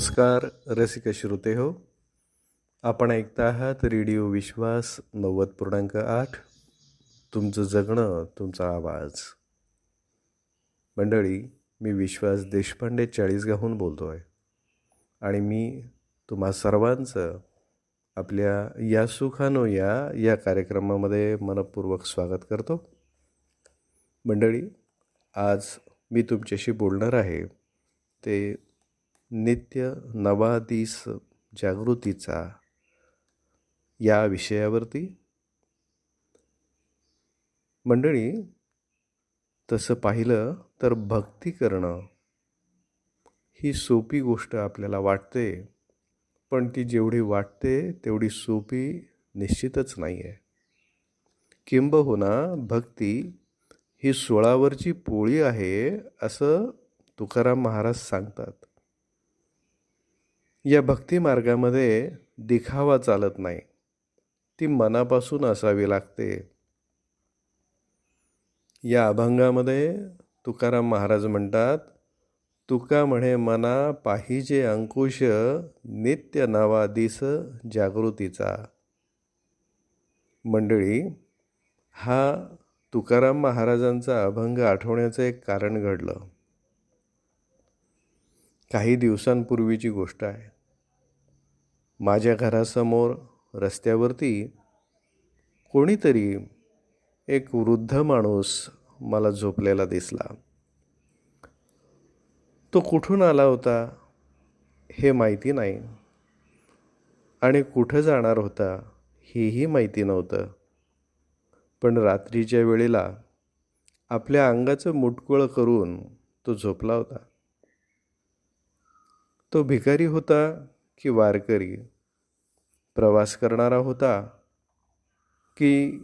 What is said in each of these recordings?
नमस्कार रसिक श्रोते हो. आपण ऐकता आहात रेडिओ विश्वास 90.8. तुमचं जगणं तुमचा आवाज. मंडळी, मी विश्वास देशपांडे चाळीसगावहून बोलतो आहे आणि मी तुम्हा सर्वांचं आपल्या या सुखानो या कार्यक्रमामध्ये मनपूर्वक स्वागत करतो. मंडळी, आज मी तुमच्याशी बोलणार आहे ते नित्य नवा दिस जागृतीचा या विषयावरती. मंडळी, तसं पाहिलं तर भक्ती करणं ही सोपी गोष्ट आपल्याला वाटते, पण ती जेवढी वाटते तेवढी सोपी निश्चितच नाही आहे. किंबहुना भक्ती ही सोळावरची पोळी आहे असं तुकाराम महाराज सांगतात. या भक्ती मार्गामध्ये दिखावा चालत नाही, ती मनापासून असावी लागते. या अभंगामध्ये तुकाराम महाराज म्हणतात, तुका म्हणे मना पाहिजे अंकुश, नित्य नवा दिस जागृतीचा. मंडळी, हा तुकाराम महाराजांचा अभंग आठवण्याचं एक कारण घडलं. काही दिवसांपूर्वीची गोष्ट आहे. माझ्या घरासमोर रस्त्यावरती कोणीतरी एक वृद्ध माणूस मला झोपलेला दिसला. तो कुठून आला होता हे माहिती नाही आणि कुठं जाणार होता हेही माहिती नव्हतं. पण रात्रीच्या वेळेला आपल्या अंगाचं मुटकुळं करून तो झोपला होता. तो भिकारी होता की वारकरी, प्रवास करणारा होता की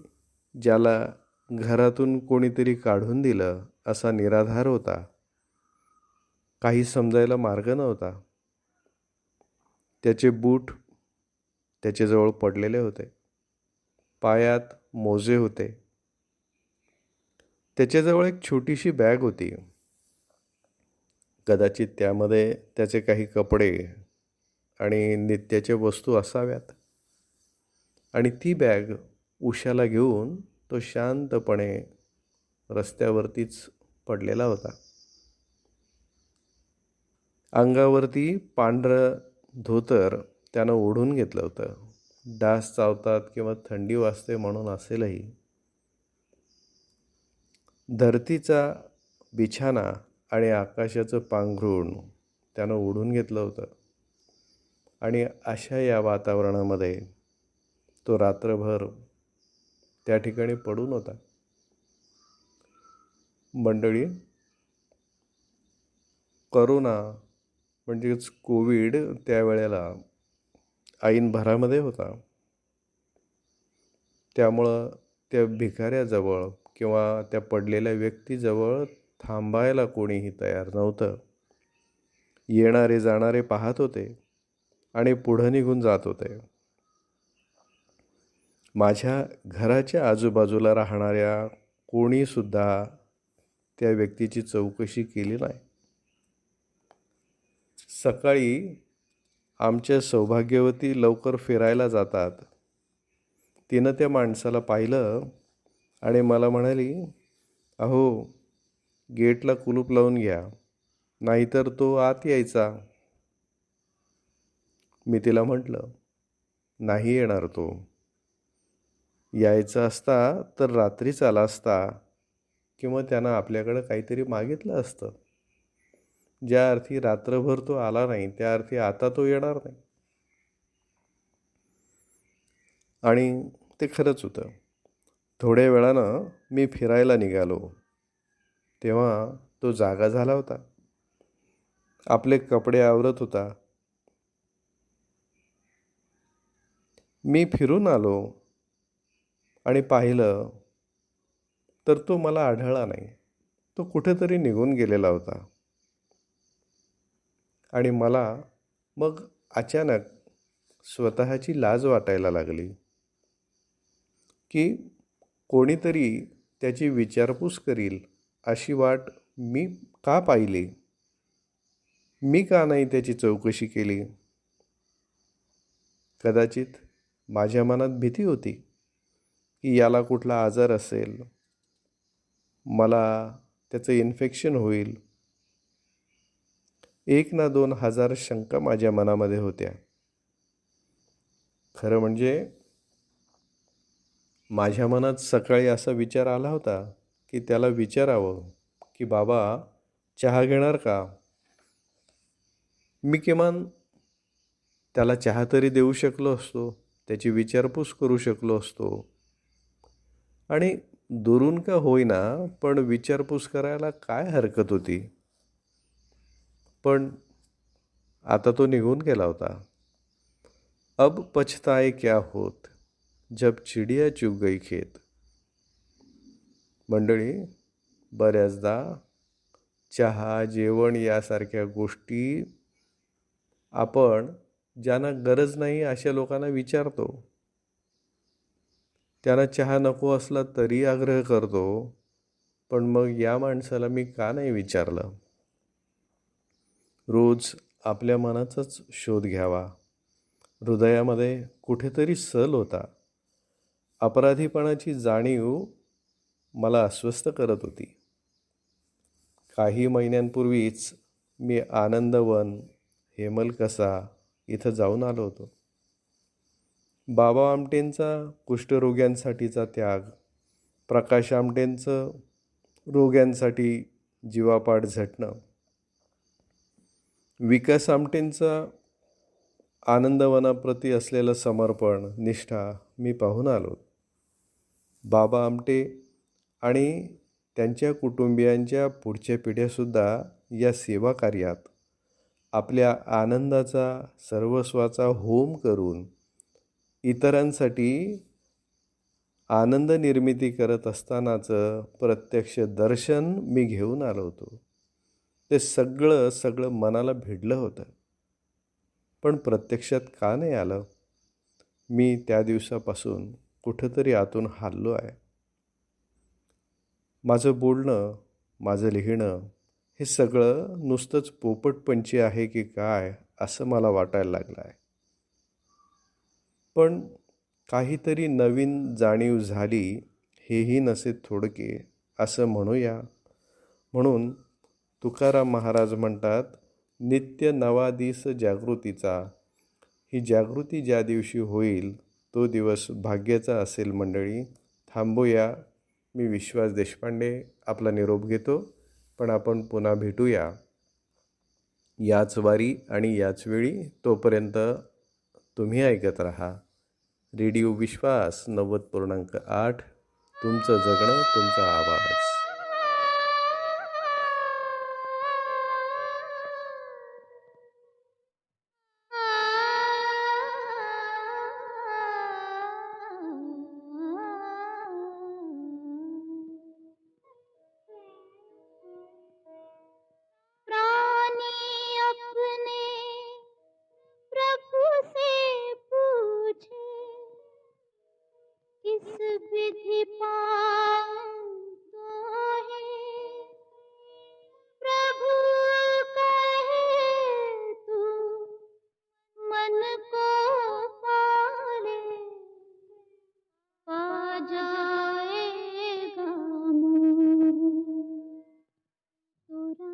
ज्याला घरातून कोणीतरी काढून दिलं असा निराधार होता, काही समजायला मार्ग नव्हता. त्याचे बूट त्याच्याजवळ पडलेले होते, पायात मोजे होते, त्याच्याजवळ एक छोटीशी बॅग होती. कदाचित त्यामध्ये त्याचे काही कपडे आणि नित्याच्या वस्तू असाव्यात. आणि ती बॅग उशाला घेऊन तो शांतपणे रस्त्यावरतीच पडलेला होता. अंगावरती पांढरं धोतर त्यानं ओढून घेतलं होतं. डास चावतात किंवा थंडी वाजते म्हणून असेलही. धरतीचा बिछाना आणि आकाशाचं पांघरूण त्यानं ओढून घेतलं होतं. आणि अशा या वातावरणामध्ये तो रात्रभर त्या ठिकाणी पडून होता. मंडळी, करोना म्हणजेच कोविड त्यावेळेला ऐन भरामध्ये होता. त्यामुळं त्या भिकाऱ्याजवळ किंवा त्या पडलेल्या व्यक्तीजवळ थांबायला कोणीही तयार नव्हतं. येणारे जाणारे पाहत होते आणि पुढं निघून जात होते. माझ्या घराच्या आजूबाजूला राहणाऱ्या कोणीसुद्धा त्या व्यक्तीची चौकशी केली नाही. सकाळी आमच्या सौभाग्यवती लवकर फिरायला जातात. तिनं त्या माणसाला पाहिलं आणि मला म्हणाली, अहो, गेटला कुलूप लावून घ्या, नाहीतर तो आत यायचा. मी तिला म्हटलं, नाही येणार तो. यायचा असता तर रात्रीच आला असता किंवा त्यानं आपल्याकडं काहीतरी मागितलं असतं. ज्या अर्थी रात्रभर तो आला नाही त्या अर्थी आता तो येणार नाही. आणि ते खरंच होतं. थोड्या वेळानं मी फिरायला निघालो तेव्हा तो जागा झाला होता. आपले कपडे आवरत होता. मी फिरून आलो आणि पाहिलं तर तो मला आढळला नाही. तो कुठेतरी निघून गेलेला होता. आणि मला मग अचानक स्वतःची लाज वाटायला लागली की कोणीतरी त्याची विचारपूस करील अशी वाट मी का पाहिली. मी का नाही त्याची चौकशी केली? कदाचित माझ्या मनात भीती होती की याला कुठला आजार असेल, मला त्याचं इन्फेक्शन होईल. 1 ना 2 हजार शंका माझ्या मनामध्ये होत्या. खरं म्हणजे माझ्या मनात सकाळी असा विचार आला होता की त्याला विचारावं की बाबा चहा घेणार का? मी किमान त्याला चहा तरी देऊ शकलो असतो, त्याची विचारपूस करू शकलो असतो. आणि दुरून का होईना पण विचारपूस करायला काय हरकत होती? पण आता तो निघून गेला होता. अब पछताए क्या होत जब चिडिया चुग गई खेत. मंडळी, बऱ्याचदा चहा, जेवण यासारख्या गोष्टी आपण ज्यांना गरज नाही अशा लोकांना विचारतो. त्यांना चहा नको असला तरी आग्रह करतो, पण मग या माणसाला मी का नाही विचारलं? रोज आपल्या मनाचाच शोध घ्यावा. हृदयामध्ये कुठेतरी सल होता. अपराधीपणाची जाणीव मला अस्वस्थ करत होती. काही महिन्यांपूर्वीच मी आनंदवन, हेमलकसा इथं जाऊन आलो होतो. बाबा आमटेंचा कुष्ठरोग्यांसाठीचा त्याग, प्रकाश आमटेंचं रोग्यांसाठी जीवापाड झटणं, विकास आमटेंचा आनंदवनाप्रती असलेलं समर्पण, निष्ठा मी पाहून आलो. बाबा आमटे आणि त्यांच्या कुटुंबियांच्या पुढच्या पिढ्यासुद्धा या सेवा कार्यात आपल्या आनंदाचा, सर्वस्वाचा होम करून इतरांसाठी आनंद निर्मिती करत असतानाचं प्रत्यक्ष दर्शन मी घेऊन आलो होतो. ते सगळं मनाला भिडलं होतं. पण प्रत्यक्षात का नाही आलं? मी त्या दिवसापासून कुठंतरी आतून हललो आहे. माझं बोलणं, माझं लिहिणं हे सगळं नुसतंच पोपटपंची आहे की काय असं मला वाटायला लागलं आहे. पण काहीतरी नवीन जाणीव झाली हेही नसे थोडके असं म्हणूया. म्हणून तुकाराम महाराज म्हणतात, नित्य नवा दिस जागृतीचा. ही जागृती ज्या दिवशी होईल तो दिवस भाग्याचा असेल. मंडळी, थांबूया. मी विश्वास देशपांडे आपला निरोप घेतो. पण आपण पुन्हा भेटूया याच वारी आणि याच वेळी. तोपर्यंत तुम्ही ऐकत राहा रेडिओ विश्वास 90.8. तुमचं जगणं, तुमचा आवाज. विधि पातो है प्रभु कहे तू मन को पाले पा जाएगा तोरा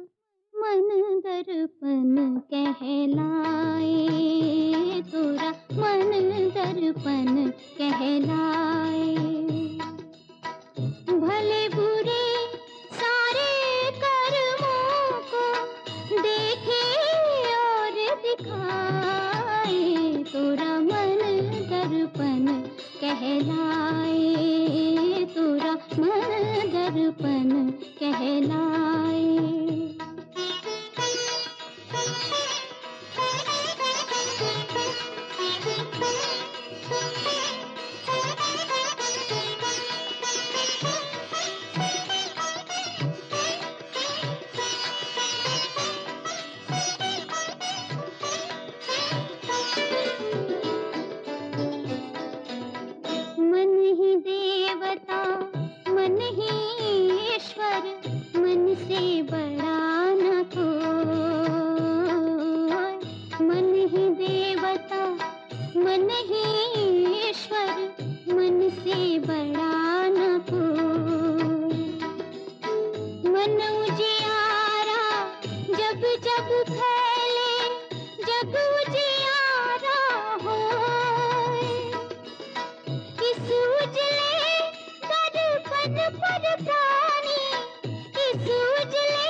मन दर्पण कहलाए तोरा मन दर्पण कहलाए भले बुरे सारे कर्मों को देखे और दिखाए तोरा मन दर्पण कहलाए तोरा मन दर्पण कहलाए मन ही देवता मन ही ईश्वर मन ईश्वर मन से बड़ा न कोई। मन उजियारा जब जब फैले, जग उजियारा होए। इस उजले दर्पण पर प्राणी, इस उजले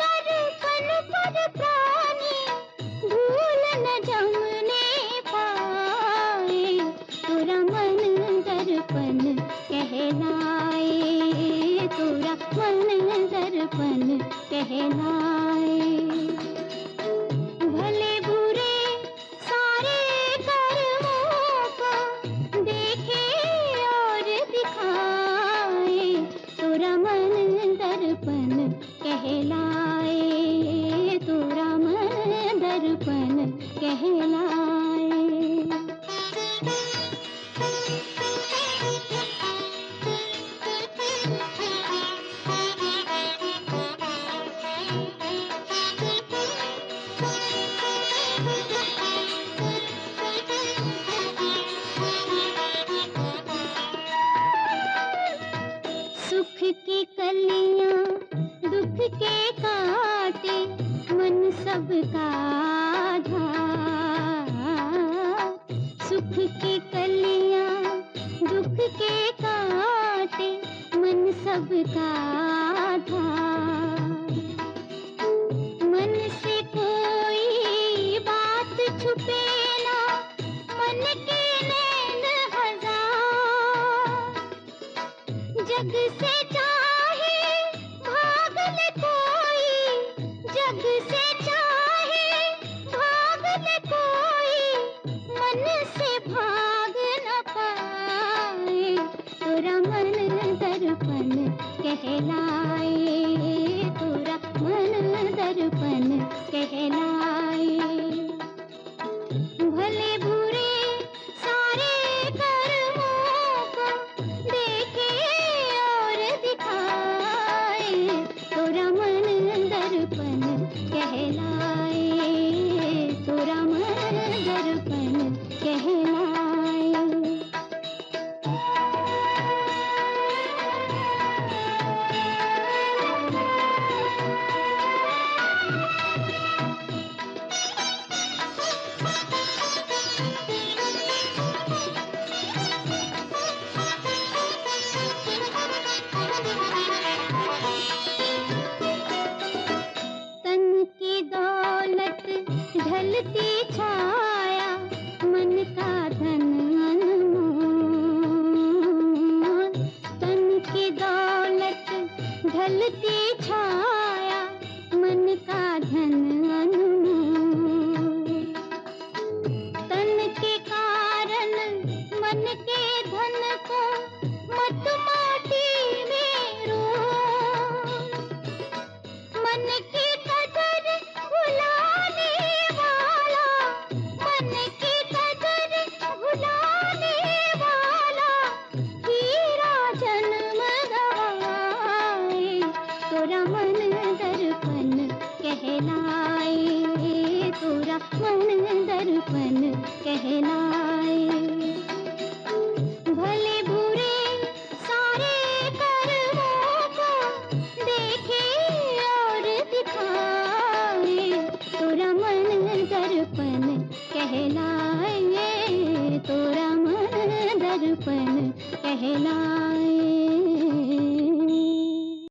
दर्पण पर प्राणी भूल न जमने पाए। तोरा मन दर्पण कहलाए, तोरा मन दर्पण कहलाए। भले बुरे सारे कर्मों को देखे और दिखाए। तोरा मन दर्पण कहलाए, तोरा मन दर्पण कहलाए। सुख की कलियां दुख के काटे, मन सबका आधार। सुख की कलियां दुख के काटे, मन सबका आधार। मन से कोई बात छुपे ना, मन के नैन हजार। जग से चाहे भाग ले कोई, जग से चाहे भाग ले कोई, मन से भाग न पाए। तोरा मन दर्पण कहलाए, तोरा मन दर्पण कहलाए। भले बुरे सारे कर्मों को देखे और दिखाए। तोरा मन दर्पण कहलाए, तोरा मन दर्पण कहलाए। तन की दौलत ढलती छाया, मन का धन अनमोल। तन की दौलत ढलती छाया, मन का धन अनमोल। तन के कारण मन के धन को मत माटी में रोल। मन की कदर भुलाने वाला, मन की कदर भुलाने वाला हीरा जन्म गवाए। तोरा मन दर्पण कहलाए, तोरा मन दर्पण कहलाए। भले बुरे सारे कर्मों को देखे और दिखाए। तोरा मन दर्पण कहलाए, तोरा मन दर्पण कहलाए।